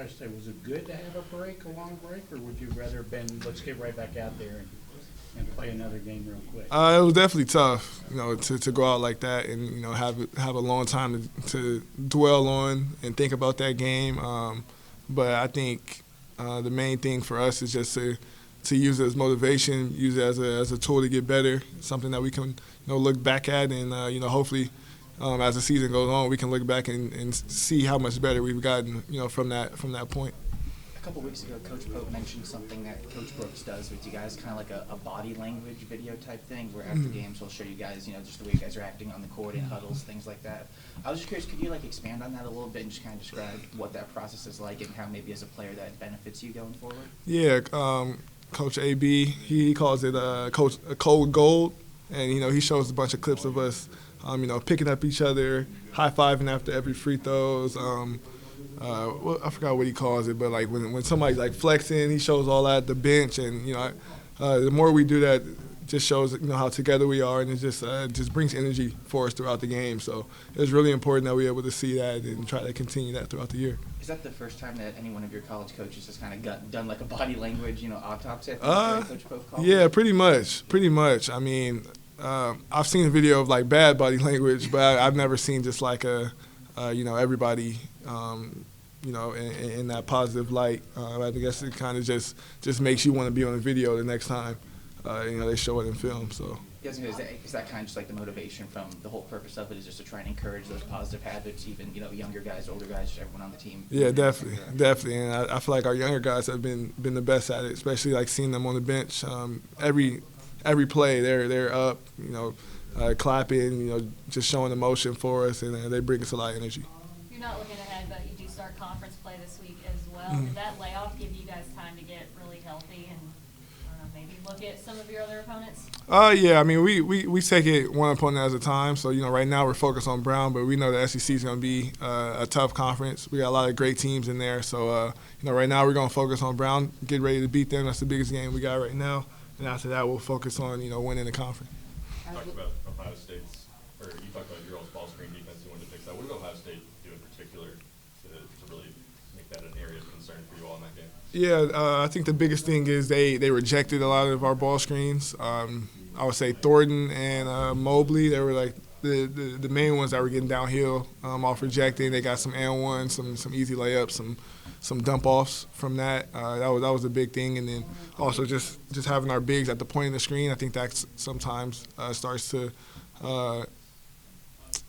I should say, was it good to have a break, a long break, or would you rather been let's get right back out there and play another game real quick? It was definitely tough, to go out like that and have a long time to dwell on and think about that game. But I think the main thing for us is just to use it as motivation, use it as a tool to get better, something that we can look back at and hopefully as the season goes on we can look back and see how much better we've gotten from that point. A couple weeks ago, Coach Pope mentioned something that Coach Brooks does with you guys, kind of like a body language video type thing, where after games he'll show you guys, just the way you guys are acting on the court in huddles, things like that. I was just curious, could you expand on that a little bit and just kind of describe what that process is like and how maybe as a player that benefits you going forward? Yeah, Coach AB, he calls it Code Gold, and he shows a bunch of clips of us, picking up each other, high-fiving after every free throws. I forgot what he calls it, but like when somebody's like flexing, he shows all that at the bench, and the more we do that, just shows how together we are, and it just brings energy for us throughout the game. So it's really important that we're able to see that and try to continue that throughout the year. Is that the first time that any one of your college coaches has kind of done like a body language, autopsy? Coach Pope called yeah, pretty much. I mean, I've seen a video of like bad body language, but I've never seen just like everybody. In that positive light. I guess it kind of just makes you want to be on the video the next time, they show it in film. So. Yes, is that kind of just like the motivation from the whole purpose of it is just to try and encourage those positive habits, even, younger guys, older guys, just everyone on the team? Yeah, definitely. And I feel like our younger guys have been the best at it, especially like seeing them on the bench. Every play, they're up, clapping, just showing emotion for us, and they bring us a lot of energy. You're not looking ahead, but you do start conference play this week as well. Did that layoff give you guys time to get really healthy and maybe look at some of your other opponents? Yeah, I mean, we take it one opponent at a time. So, right now we're focused on Brown, but we know the SEC is going to be a tough conference. We got a lot of great teams in there. So, right now we're going to focus on Brown, get ready to beat them. That's the biggest game we got right now. And after that, we'll focus on, winning the conference. You talked about Ohio State's, or you talked about your all's ball screen defense. You wanted to fix that. What did Ohio State do in particular to really make that an area of concern for you all in that game? Yeah, I think the biggest thing is they rejected a lot of our ball screens. I would say Thornton and Mobley, they were like the main ones that were getting downhill off rejecting. They got some and one, some easy layups, some dump offs from that. That was a big thing, and then also just having our bigs at the point of the screen. I think that sometimes starts to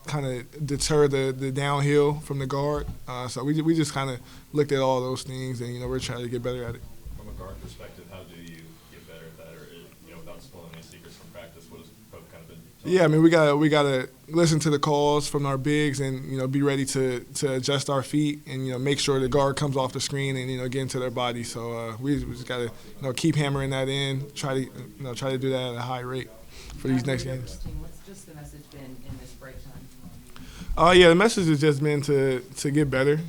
kind of deter the downhill from the guard. So we just kind of looked at all those things, and we're trying to get better at it. From a guard perspective, how do you get better at that, or without spoiling any secrets from practice, what has Pope kind of been? Yeah, I mean we gotta listen to the calls from our bigs, and be ready to adjust our feet, and make sure the guard comes off the screen and get into their body. So we just gotta keep hammering that in, try to do that at a high rate for these next games. What's just the message been in this break time? Yeah, the message has just been to get better.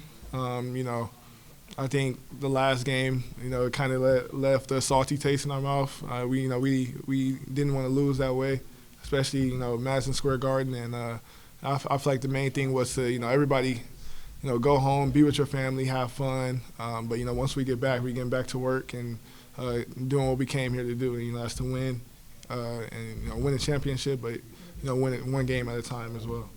I think the last game, it kind of left a salty taste in our mouth. We didn't want to lose that way, especially Madison Square Garden. And I feel like the main thing was to everybody, go home, be with your family, have fun. But once we get back, we get back to work and doing what we came here to do. And that's to win and win a championship, but win it one game at a time as well.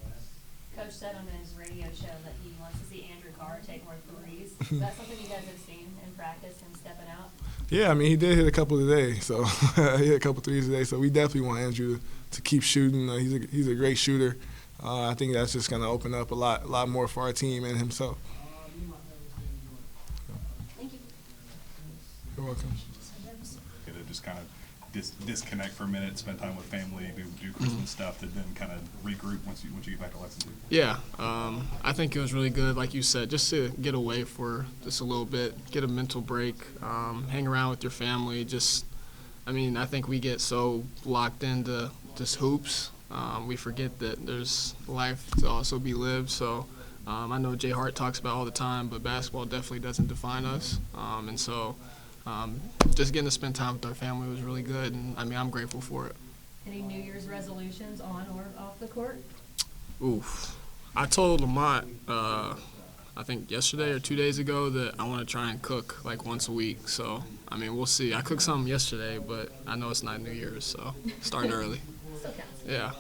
Coach said on his radio show that he wants to see Andrew Carr take more threes. Is that something you guys have seen in practice and stepping out? Yeah, I mean, he did hit a couple today, so he hit a couple threes today. So we definitely want Andrew to keep shooting. He's a great shooter. I think that's just going to open up a lot more for our team and himself. Thank you. You're welcome. Just kind of disconnect for a minute, spend time with family, do Christmas stuff, to then kind of regroup once you get back to Lexington? Yeah, I think it was really good, like you said, just to get away for just a little bit, get a mental break, hang around with your family. I think we get so locked into just hoops, we forget that there's life to also be lived. So I know Jay Hart talks about all the time, but basketball definitely doesn't define us, and so just getting to spend time with our family was really good, and I'm grateful for it. Any New Year's resolutions on or off the court? Oof. I told Lamont I think yesterday or 2 days ago that I want to try and cook like once a week. So, I mean, we'll see. I cooked something yesterday, but I know it's not New Year's, so starting early. Still counts. Yeah.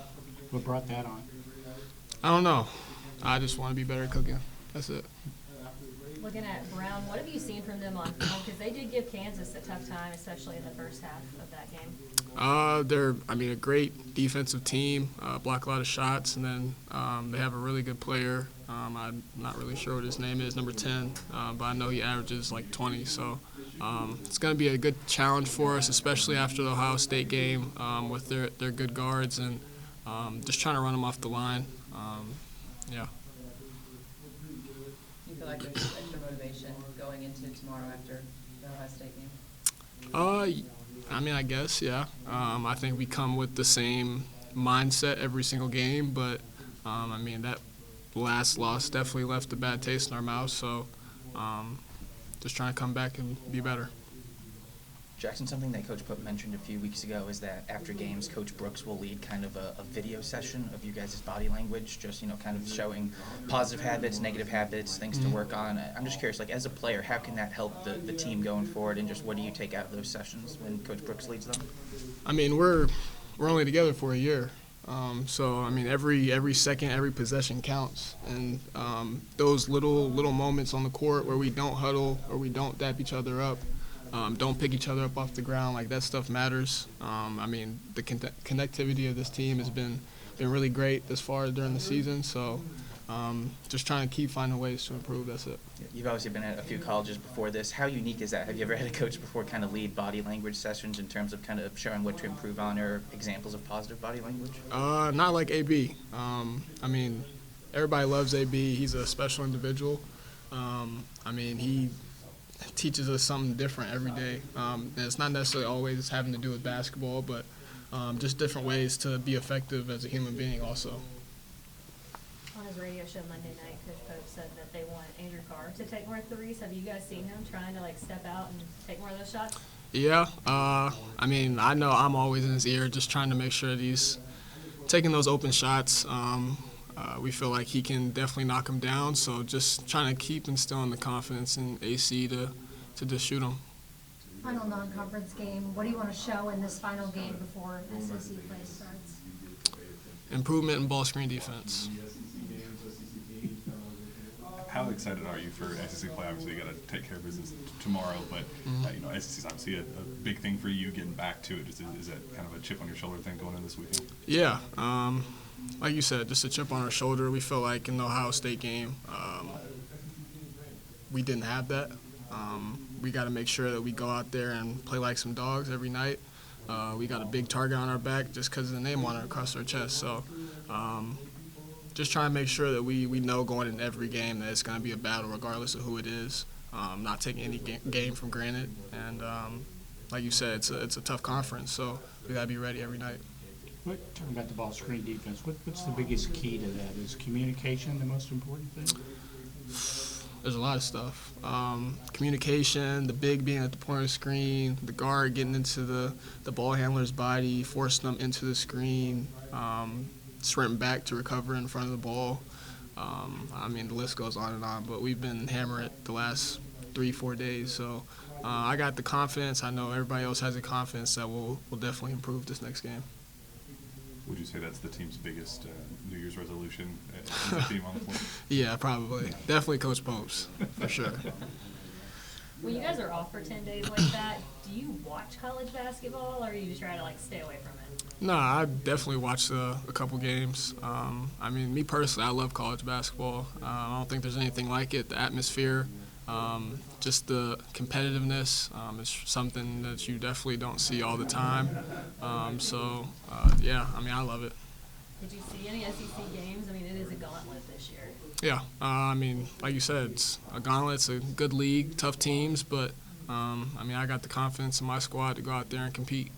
What brought that on? I don't know. I just want to be better at cooking. That's it. Looking at Brown, what have you seen from them on film? Because they did give Kansas a tough time, especially in the first half of that game. They're, a great defensive team, block a lot of shots, and then they have a really good player. I'm not really sure what his name is, number 10, but I know he averages like 20. So it's going to be a good challenge for us, especially after the Ohio State game with their good guards and just trying to run them off the line. Yeah. You feel like there's extra motivation going into tomorrow after the Ohio State game? I guess, yeah. I think we come with the same mindset every single game, but, that last loss definitely left a bad taste in our mouth, so just trying to come back and be better. Jackson, something that Coach Pope mentioned a few weeks ago is that after games, Coach Brooks will lead kind of a video session of you guys' body language, just, kind of showing positive habits, negative habits, things to work on. I'm just curious, as a player, how can that help the team going forward, and just what do you take out of those sessions when Coach Brooks leads them? We're only together for a year. So every second, every possession counts, and those little moments on the court where we don't huddle or we don't dap each other up, don't pick each other up off the ground, that stuff matters. The connectivity of this team has been really great this far during the season, so just trying to keep finding ways to improve. That's it. You've obviously been at a few colleges before this. How unique is that? Have you ever had a coach before kind of lead body language sessions in terms of kind of showing what to improve on or examples of positive body language? Not like AB. Everybody loves AB. He's a special individual. He teaches us something different every day. And it's not necessarily always having to do with basketball, but just different ways to be effective as a human being also. On his radio show Monday night, Coach Pope said that they want Andrew Carr to take more threes. Have you guys seen him trying to step out and take more of those shots? Yeah. I know I'm always in his ear just trying to make sure that he's taking those open shots. We feel like he can definitely knock him down, so just trying to keep instilling the confidence in AC to just shoot him. Final non-conference game. What do you want to show in this final game before SEC play starts? Improvement in ball screen defense. How excited are you for SEC play? Obviously, you got to take care of business tomorrow, but SEC is obviously a big thing for you getting back to it. Is that kind of a chip on your shoulder thing going in this weekend? Yeah. Like you said, just a chip on our shoulder. We feel like in the Ohio State game, we didn't have that. We got to make sure that we go out there and play like some dogs every night. We got a big target on our back just because of the name on it across our chest. So just trying to make sure that we know going in every game that it's going to be a battle regardless of who it is, not taking any game for granted. And like you said, it's a tough conference, so we got to be ready every night. Talking about the ball screen defense, what's the biggest key to that? Is communication the most important thing? There's a lot of stuff. Communication, the big being at the point of the screen, the guard getting into the ball handler's body, forcing them into the screen, sprinting back to recover in front of the ball. The list goes on and on, but we've been hammering it the last 3-4 days. So I got the confidence. I know everybody else has the confidence that we'll definitely improve this next game. Would you say that's the team's biggest New Year's resolution as a team on the floor? Yeah, probably. Definitely Coach Pope's, for sure. When you guys are off for 10 days like that, do you watch college basketball, or you just try to stay away from it? No, I definitely watched a couple games. Me personally, I love college basketball. I don't think there's anything like it. The atmosphere, just the competitiveness is something that you definitely don't see all the time. I love it. Did you see any SEC games? It is a gauntlet this year. Yeah, like you said, it's a gauntlet. It's a good league, tough teams, but I got the confidence in my squad to go out there and compete.